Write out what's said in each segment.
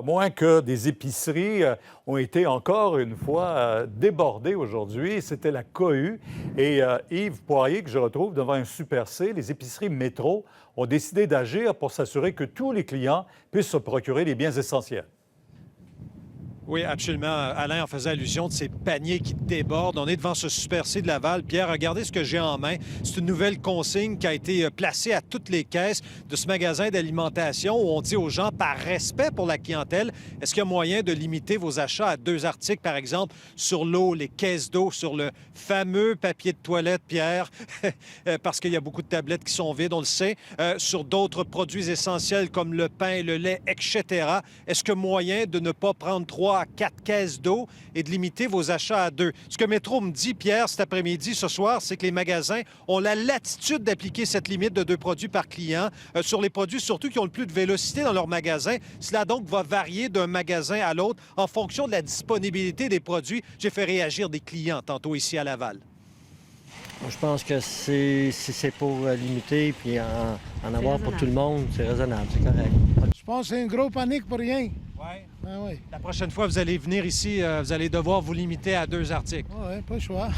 Moins que des épiceries ont été encore une fois débordées aujourd'hui. C'était la cohue. Et Yves Poirier, que je retrouve devant un Super C, les épiceries Métro ont décidé d'agir pour s'assurer que tous les clients puissent se procurer les biens essentiels. Oui, absolument. Alain en faisait allusion de ces paniers qui débordent. On est devant ce Super C de Laval. Pierre, regardez ce que j'ai en main. C'est une nouvelle consigne qui a été placée à toutes les caisses de ce magasin d'alimentation où on dit aux gens, par respect pour la clientèle, est-ce qu'il y a moyen de limiter vos achats à 2 articles, par exemple, sur l'eau, les caisses d'eau, sur le fameux papier de toilette, Pierre, parce qu'il y a beaucoup de tablettes qui sont vides, on le sait, sur d'autres produits essentiels comme le pain, le lait, etc. Est-ce que moyen de ne pas prendre 3 à 4 caisses d'eau et de limiter vos achats à 2? Ce que Métro me dit, Pierre, cet après-midi, ce soir, c'est que les magasins ont la latitude d'appliquer cette limite de 2 produits par client sur les produits surtout qui ont le plus de vélocité dans leur magasin. Cela donc va varier d'un magasin à l'autre en fonction de la disponibilité des produits. J'ai fait réagir des clients tantôt ici à Laval. Je pense que si c'est pour limiter puis en avoir pour tout le monde, c'est raisonnable, c'est correct. Je pense que c'est une grosse panique pour rien. Ouais. Ben oui. La prochaine fois, vous allez venir ici, vous allez devoir vous limiter à 2 articles. Oui, pas le choix.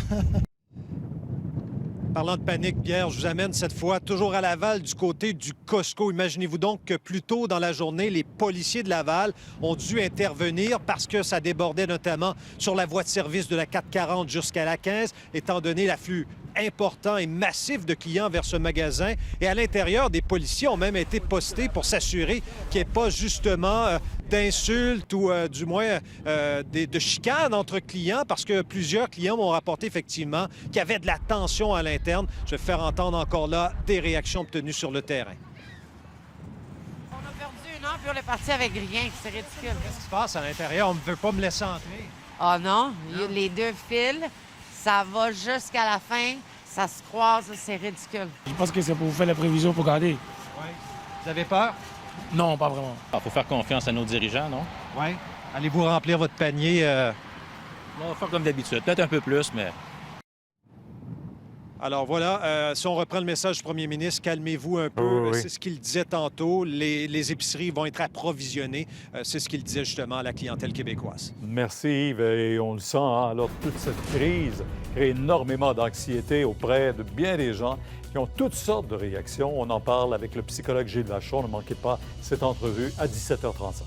Parlant de panique, Pierre, je vous amène cette fois toujours à Laval du côté du Costco. Imaginez-vous donc que plus tôt dans la journée, les policiers de Laval ont dû intervenir parce que ça débordait notamment sur la voie de service de la 440 jusqu'à la 15, étant donné l'afflux important et massif de clients vers ce magasin. Et à l'intérieur, des policiers ont même été postés pour s'assurer qu'il n'y ait pas justement d'insultes ou du moins de chicanes entre clients, parce que plusieurs clients m'ont rapporté effectivement qu'il y avait de la tension à l'interne. Je vais faire entendre encore là des réactions obtenues sur le terrain. On a perdu 1 heure puis on est parti avec rien. C'est ridicule. Qu'est-ce qui se passe à l'intérieur? On ne veut pas me laisser entrer. Ah non, les 2 fils, ça va jusqu'à la fin. Ça se croise, c'est ridicule. Je pense que c'est pour vous faire la prévision pour garder. Oui. Vous avez peur? Non, pas vraiment. Il faut faire confiance à nos dirigeants, non? Oui. Allez-vous remplir votre panier? On va faire comme d'habitude. Peut-être un peu plus, mais... Alors voilà, si on reprend le message du premier ministre, calmez-vous un peu. Oui, oui. C'est ce qu'il disait tantôt. Les épiceries vont être approvisionnées. C'est ce qu'il disait justement à la clientèle québécoise. Merci Yves. Et on le sent, hein? Alors toute cette crise crée énormément d'anxiété auprès de bien des gens qui ont toutes sortes de réactions. On en parle avec le psychologue Gilles Vachon. Ne manquez pas cette entrevue à 17h35.